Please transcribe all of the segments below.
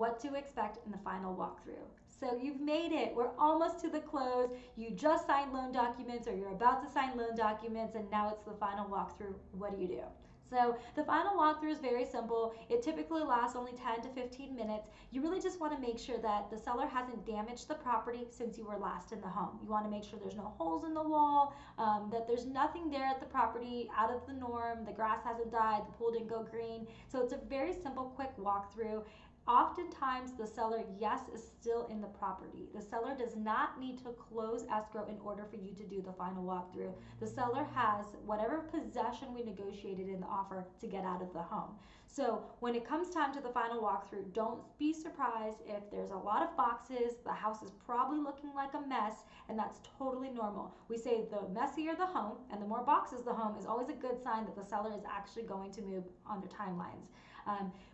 what to expect in the final walkthrough. So you've made it. We're almost to the close. You just signed loan documents or you're about to sign loan documents and now it's the final walkthrough. What do you do? So the final walkthrough is very simple. It typically lasts only 10 to 15 minutes. You really just want to make sure that the seller hasn't damaged the property since you were last in the home. You want to make sure there's no holes in the wall, that there's nothing there at the property out of the norm, the grass hasn't died, the pool didn't go green. So it's a very simple, quick walkthrough. Oftentimes the seller, yes, is still in the property. The seller does not need to close escrow in order for you to do the final walkthrough. The seller has whatever possession we negotiated in the offer to get out of the home. So when it comes time to the final walkthrough, don't be surprised if there's a lot of boxes, the house is probably looking like a mess, and that's totally normal. We say the messier the home and the more boxes the home is always a good sign that the seller is actually going to move on their timelines.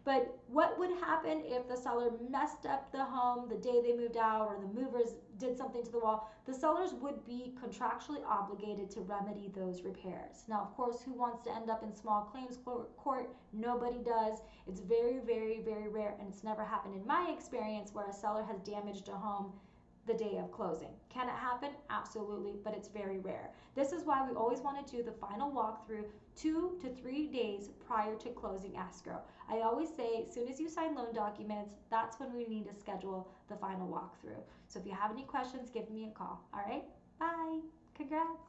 But what would happen if the seller messed up the home the day they moved out or the movers did something to the wall? The sellers would be contractually obligated to remedy those repairs. Now, of course, who wants to end up in small claims court? Nobody does. It's very, very, very rare, and it's never happened in my experience where a seller has damaged a home the day of closing. Can it happen? Absolutely, but it's very rare. This is why we always want to do the final walkthrough 2 to 3 days prior to closing escrow. I always say as soon as you sign loan documents, that's when we need to schedule the final walkthrough. So if you have any questions, give me a call. All right? Bye. Congrats.